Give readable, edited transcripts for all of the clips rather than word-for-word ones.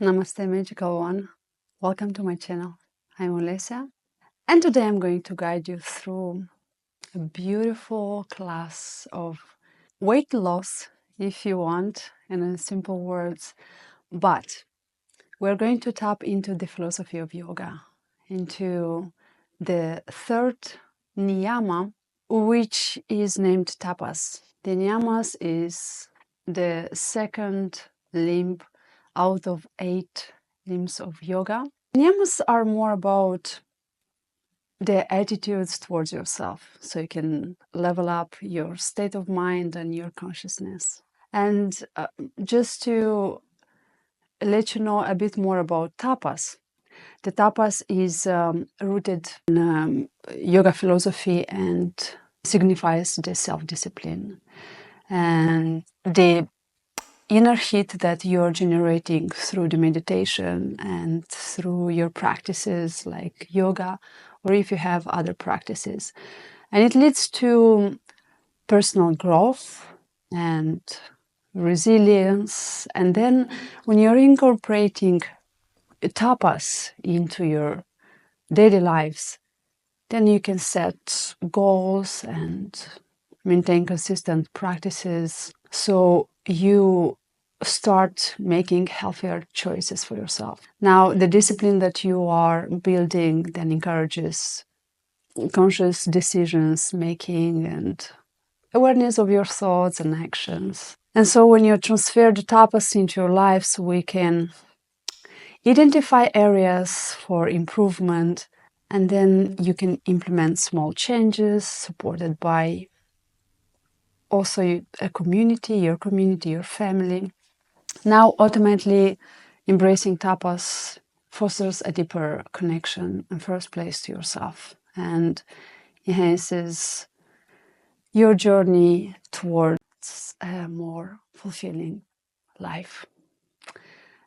Namaste, magical one. Welcome to my channel. I'm Olesia, and today I'm going to guide you through a beautiful class of weight loss, if you want, in simple words. But we're going to tap into the philosophy of yoga, into the third Niyama, which is named Tapas. The Niyamas is the second limb out of 8 limbs of yoga. Niyamas are more about the attitudes towards yourself, so you can level up your state of mind and your consciousness. And just to let you know a bit more about tapas. The tapas is rooted in yoga philosophy and signifies the self-discipline and the inner heat that you're generating through the meditation and through your practices like yoga, or if you have other practices. And it leads to personal growth and resilience. And then when you're incorporating tapas into your daily lives, then you can set goals and maintain consistent practices so you start making healthier choices for yourself. Now, the discipline that you are building then encourages conscious decisions making and awareness of your thoughts and actions. And so when you transfer the tapas into your lives, we can identify areas for improvement, and then you can implement small changes supported by also a community, your family. Now, ultimately, embracing tapas fosters a deeper connection in first place to yourself and enhances your journey towards a more fulfilling life.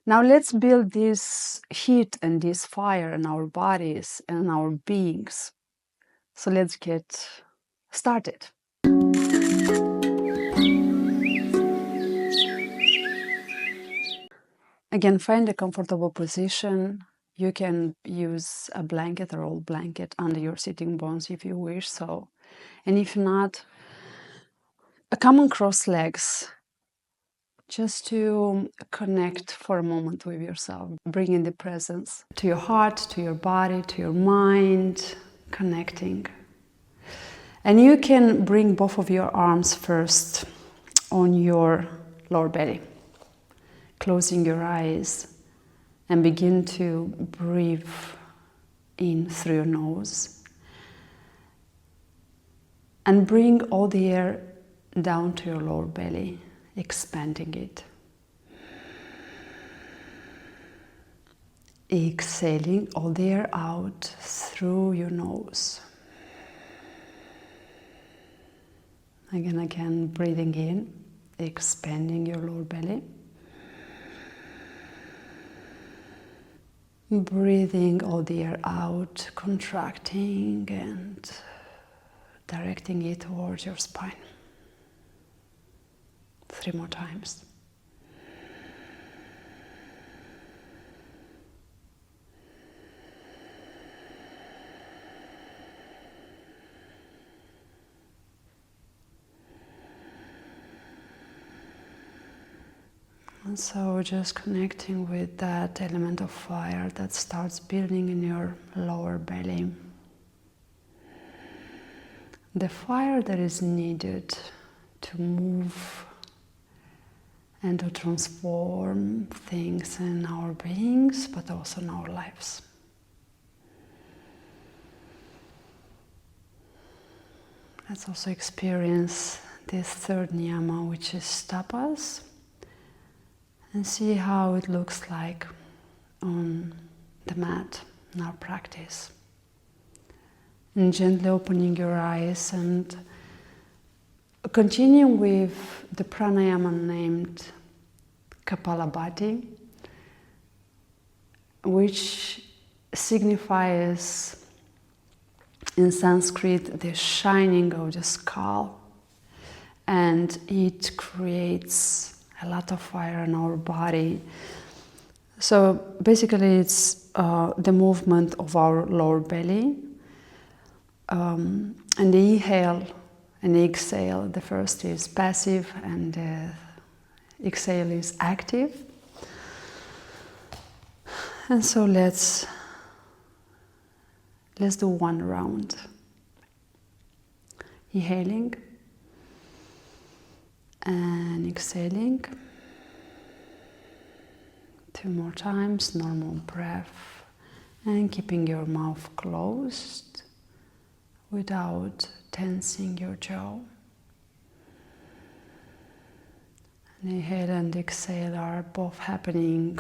Now let's build this heat and this fire in our bodies and our beings. So let's get started. Again, find a comfortable position. You can use a blanket or old blanket under your sitting bones if you wish so. And if not, come and cross legs just to connect for a moment with yourself. Bring in the presence to your heart, to your body, to your mind, connecting. And you can bring both of your arms first on your lower belly, closing your eyes, and begin to breathe in through your nose. And bring all the air down to your lower belly, expanding it. Exhaling all the air out through your nose. Again, breathing in, expanding your lower belly. Breathing all the air out, contracting and directing it towards your spine. 3 more times. And so just connecting with that element of fire that starts building in your lower belly. The fire that is needed to move and to transform things in our beings, but also in our lives. Let's also experience this third niyama, which is tapas, and see how it looks like on the mat in our practice. And gently opening your eyes and continuing with the pranayama named Kapalabati, which signifies in Sanskrit the shining of the skull, and it creates a lot of fire in our body. So basically it's the movement of our lower belly, and the inhale and the exhale. The first is passive and the exhale is active. And so let's do one round. Inhaling and exhaling. 2 more times, normal breath, and keeping your mouth closed without tensing your jaw. And inhale and exhale are both happening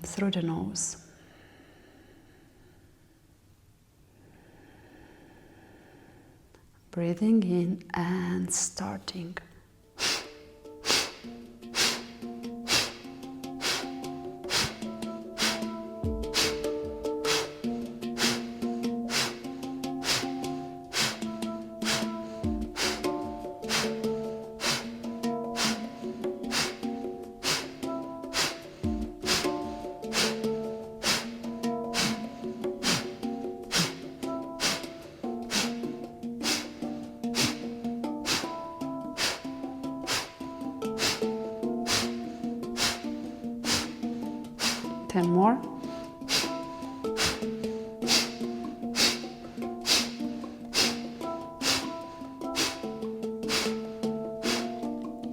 through the nose. Breathing in and starting. Ten more.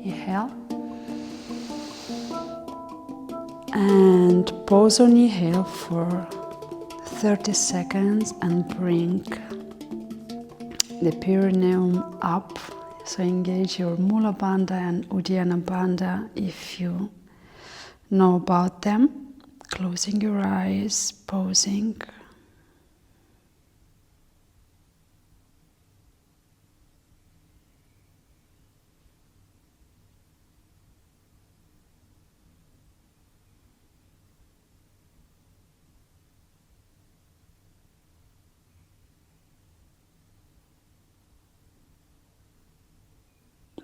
Inhale. And pause on inhale for 30 seconds and bring the perineum up. So engage your Mula Bandha and Uddiyana Bandha if you know about them. Closing your eyes, pausing.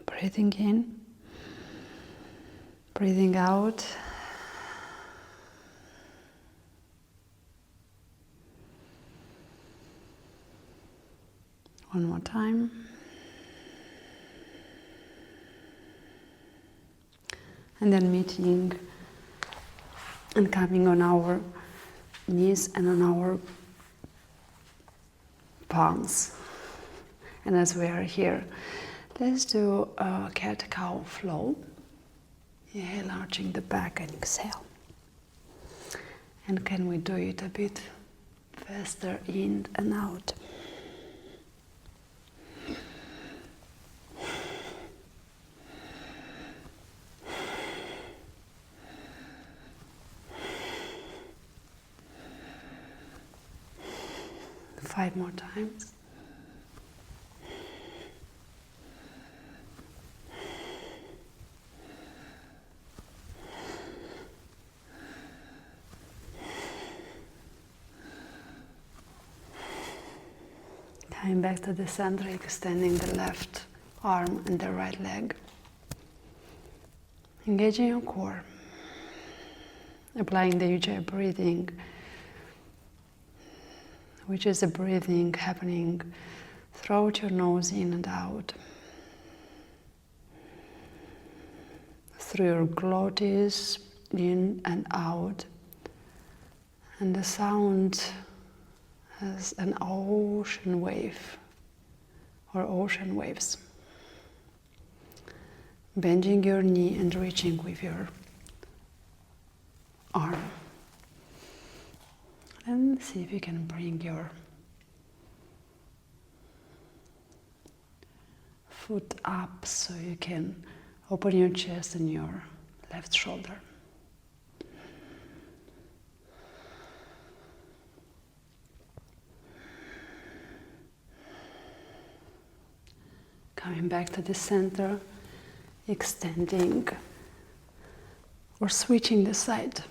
Breathing in, breathing out. One more time. And then meeting and coming on our knees and on our palms. And as we are here, let's do a cat-cow flow. Inhale, arching the back, and exhale. And can we do it a bit faster, in and out? Five more times. Coming back to the center, extending the left arm and the right leg. Engaging your core. Applying the Ujjayi breathing, which is a breathing happening throughout your nose, in and out, through your glottis, in and out, and the sound as an ocean wave or ocean waves. Bending your knee and reaching with your arm. And see if you can bring your foot up so you can open your chest and your left shoulder. Coming back to the center, extending or switching the side.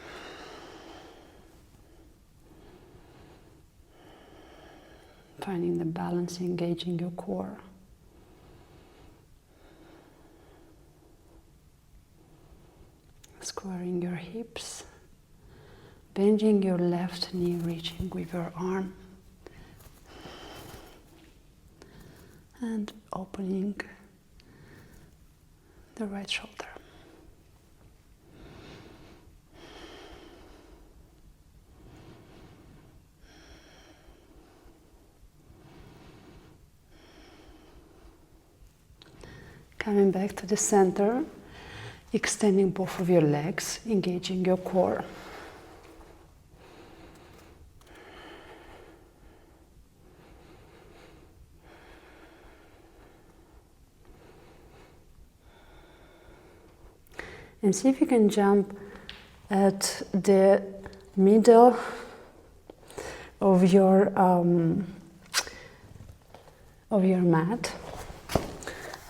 Finding the balance, engaging your core. Squaring your hips Bending your left knee, reaching with your arm. And opening the right shoulder. Coming back to the center, extending both of your legs, engaging your core. And see if you can jump at the middle of your mat,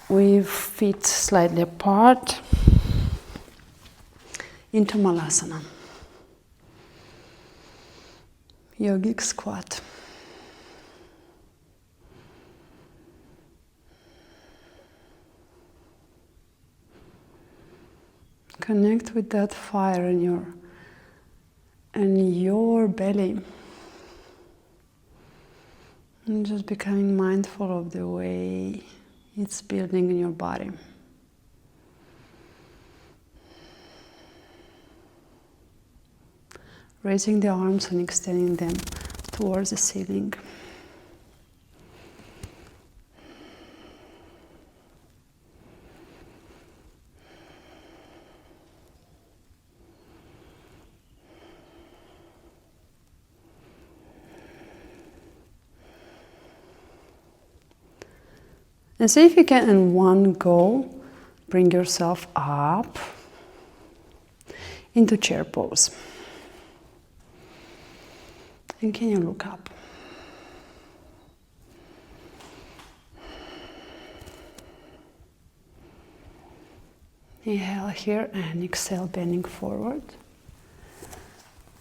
with feet slightly apart, into Malasana. Yogic squat. Connect with that fire in your belly. And just becoming mindful of the way it's building in your body. Raising the arms and extending them towards the ceiling. And see if you can, in one go, bring yourself up into chair pose. And can you look up? Inhale here and exhale, bending forward.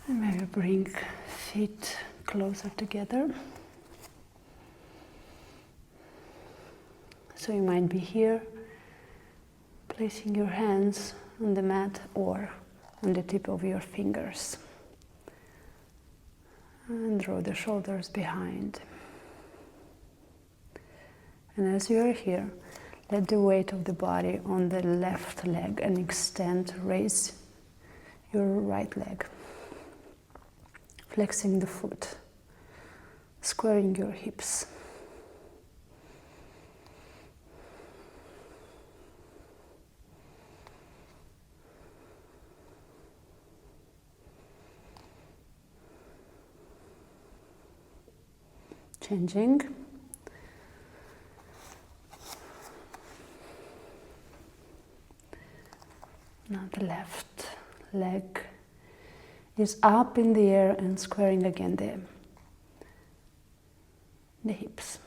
And maybe bring feet closer together. So you might be here, placing your hands on the mat or on the tip of your fingers. And draw the shoulders behind. And as you are here, let the weight of the body on the left leg and extend, raise your right leg. Flexing the foot, squaring your hips. Changing. Now the left leg is up in the air and squaring again the hips.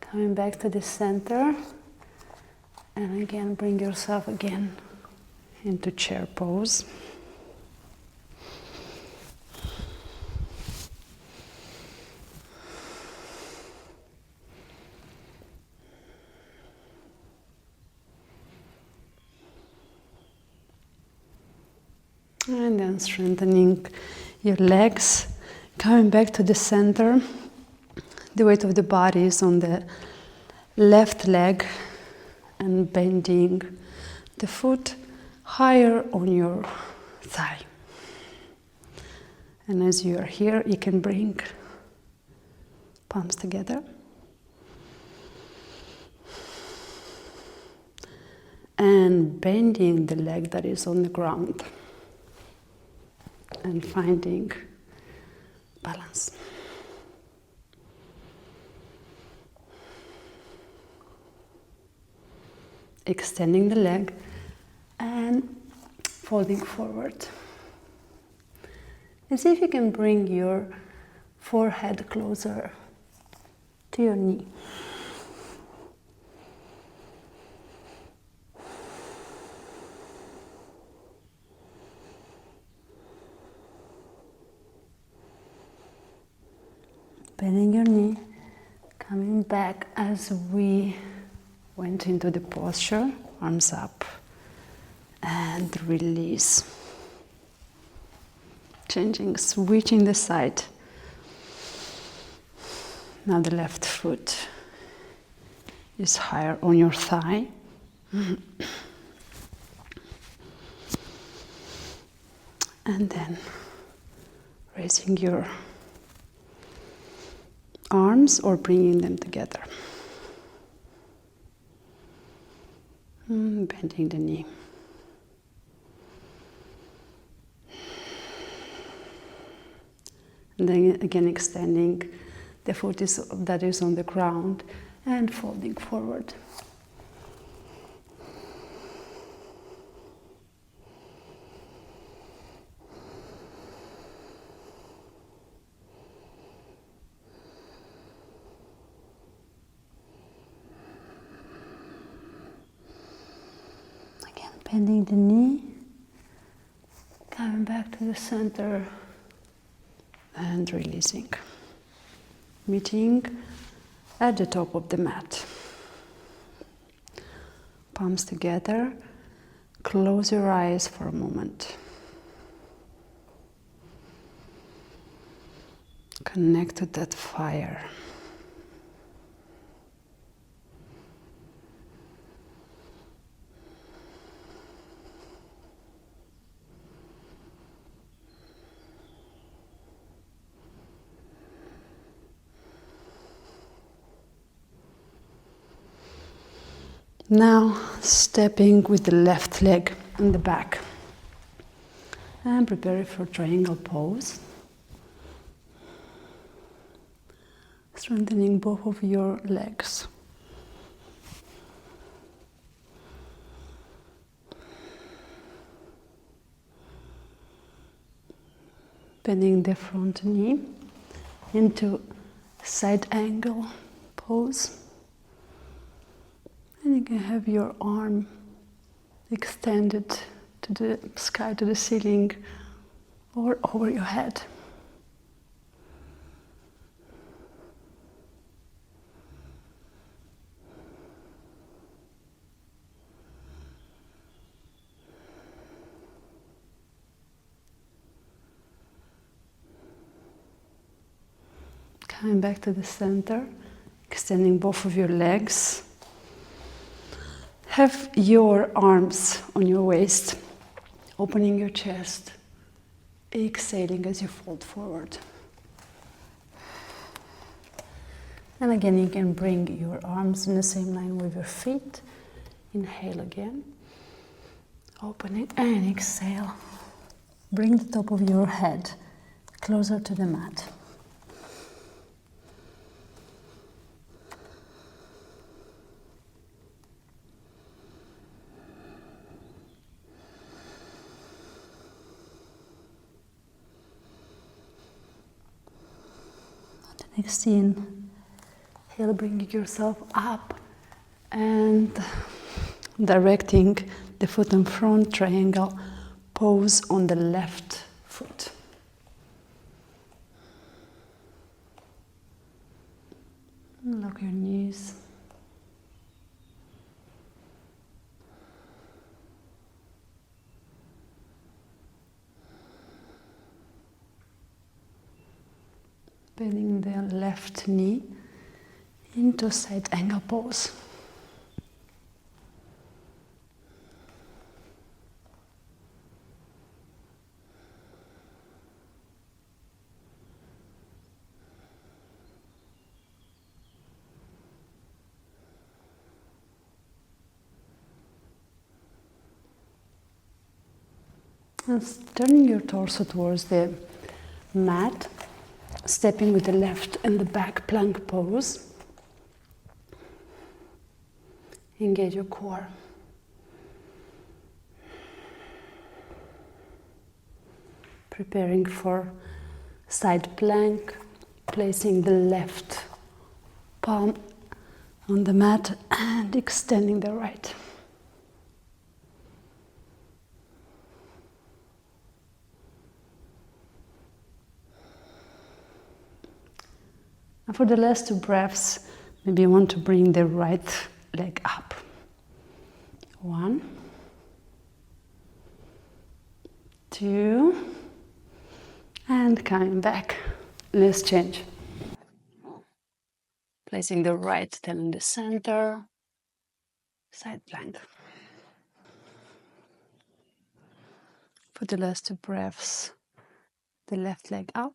Coming back to the center, and again bring yourself again into chair pose. And then strengthening your legs, coming back to the center. The weight of the body is on the left leg and bending the foot higher on your thigh. And as you are here, you can bring palms together. And bending the leg that is on the ground. And finding balance. Extending the leg and folding forward. And see if you can bring your forehead closer to your knee. Bending your knee, coming back as we went into the posture, arms up, and release. Changing, switching the side. Now the left foot is higher on your thigh. And then raising your arms or bringing them together. Bending the knee. And then again extending the foot that is on the ground and folding forward. Again, bending the knee, coming back to the center and releasing. Meeting at the top of the mat. Palms together. Close your eyes for a moment. Connect to that fire. Now stepping with the left leg in the back and prepare for triangle pose. Strengthening both of your legs. Bending the front knee into side angle pose. And you can have your arm extended to the sky, to the ceiling, or over your head. Coming back to the center, extending both of your legs. Have your arms on your waist, opening your chest, exhaling as you fold forward. And again, you can bring your arms in the same line with your feet. Inhale again, open it and exhale. Bring the top of your head closer to the mat. Next inhale, bringing yourself up and directing the foot in front, triangle pose on the left foot. Lock your knees. Bending the left knee into side angle pose. And turning your torso towards the mat. Stepping with the left and the back plank pose. Engage your core. Preparing for side plank, placing the left palm on the mat and extending the right. And for the last 2 breaths, maybe you want to bring the right leg up. 1, 2, and coming back. Let's change. Placing the right tail in the center, side plank. For the last 2 breaths, the left leg up.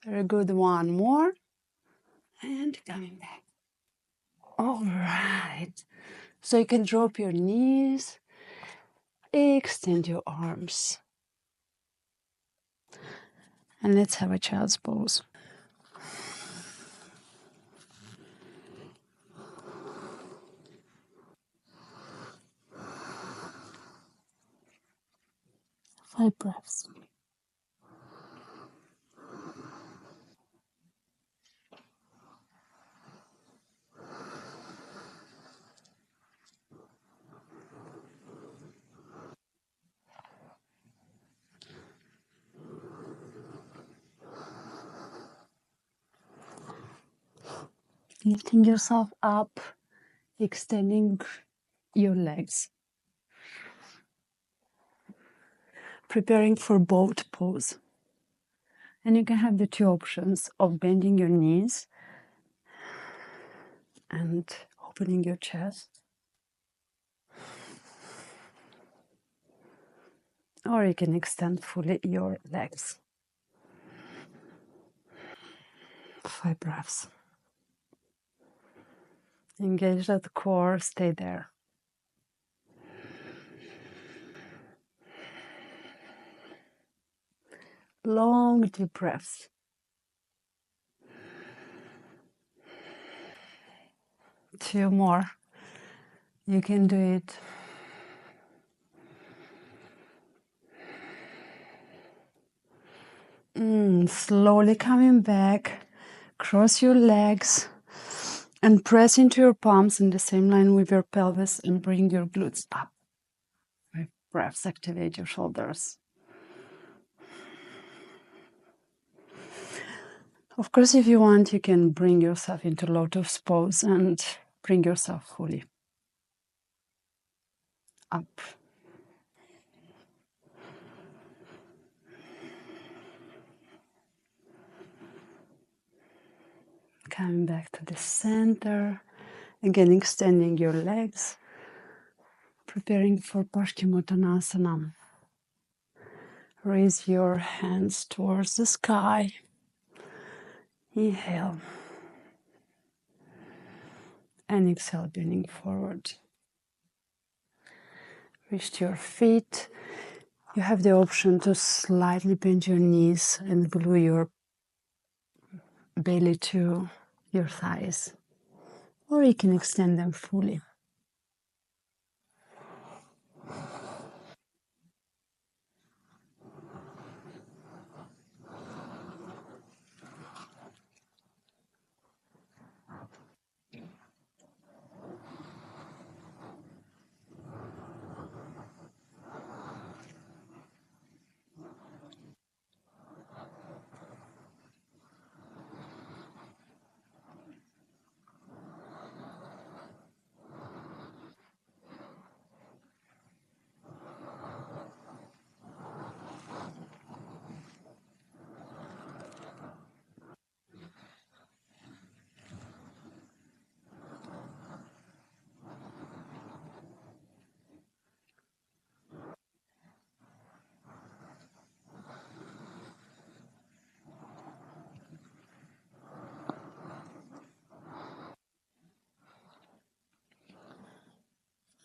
Very good, one more. And coming back. All right. So you can drop your knees, extend your arms. And let's have a child's pose. Five breaths. Lifting yourself up, extending your legs. Preparing for boat pose. And you can have the 2 options of bending your knees and opening your chest. Or you can extend fully your legs. 5 breaths. Engage that core, stay there. Long, deep breaths. 2 more. You can do it. Slowly coming back. Cross your legs and press into your palms in the same line with your pelvis and bring your glutes up. 5 breaths. Activate your shoulders. Of course, if you want, you can bring yourself into lotus pose and bring yourself fully up. Coming back to the center. Again, extending your legs. Preparing for Paschimottanasana. Raise your hands towards the sky. Inhale. And exhale, bending forward. Reach to your feet. You have the option to slightly bend your knees and glue your belly to your thighs. Or you can extend them fully.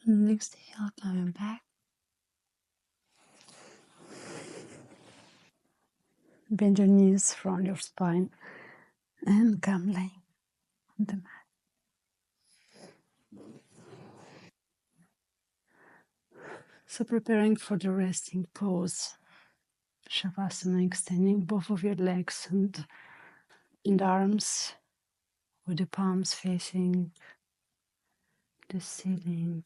Exhale, coming back. Bend your knees from your spine and come laying on the mat. So preparing for the resting pose. Shavasana, extending both of your legs and arms with the palms facing the ceiling.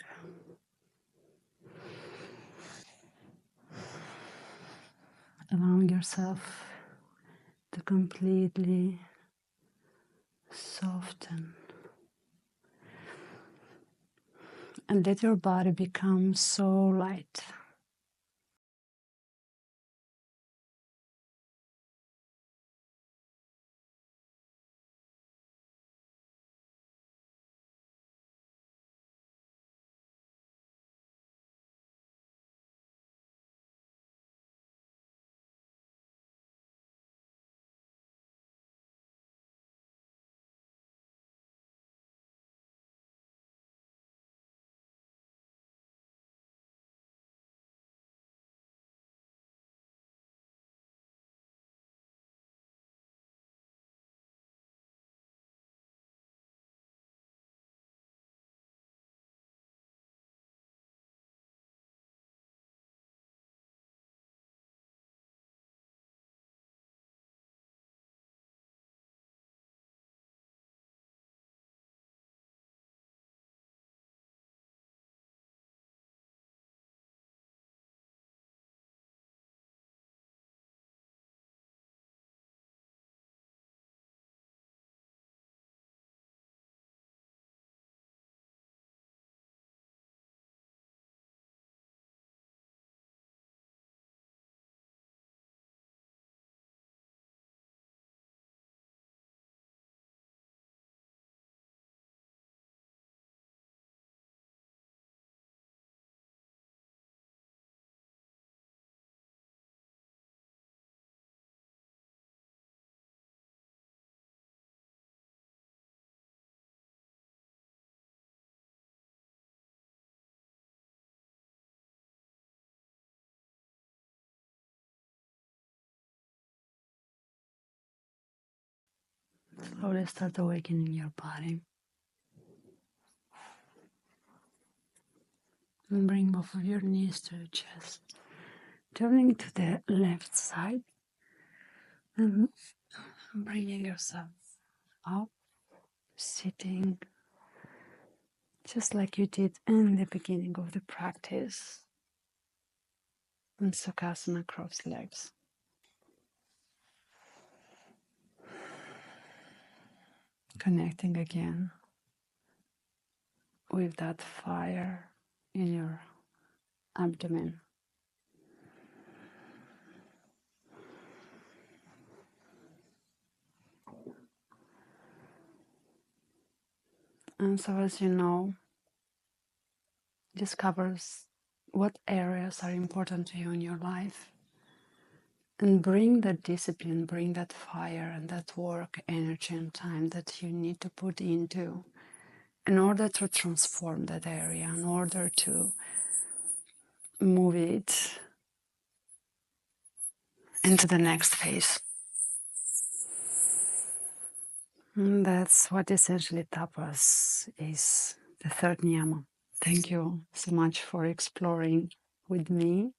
allowing yourself to completely soften and let your body become so light. Slowly start awakening your body. And bring both of your knees to your chest. Turning to the left side and bringing yourself up, sitting just like you did in the beginning of the practice. And Sukhasana, cross legs. Connecting again with that fire in your abdomen. And so, as you know, this covers what areas are important to you in your life. And bring that discipline, bring that fire and that work, energy and time that you need to put into in order to transform that area, in order to move it into the next phase. And that's what essentially Tapas is, the third Niyama. Thank you so much for exploring with me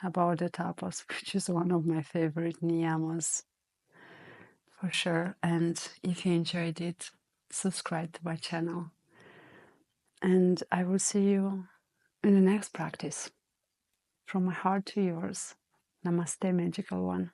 about the Tapas, which is one of my favorite Niyamas for sure. And if you enjoyed it, subscribe to my channel. And I will see you in the next practice. From my heart to yours. Namaste, magical one.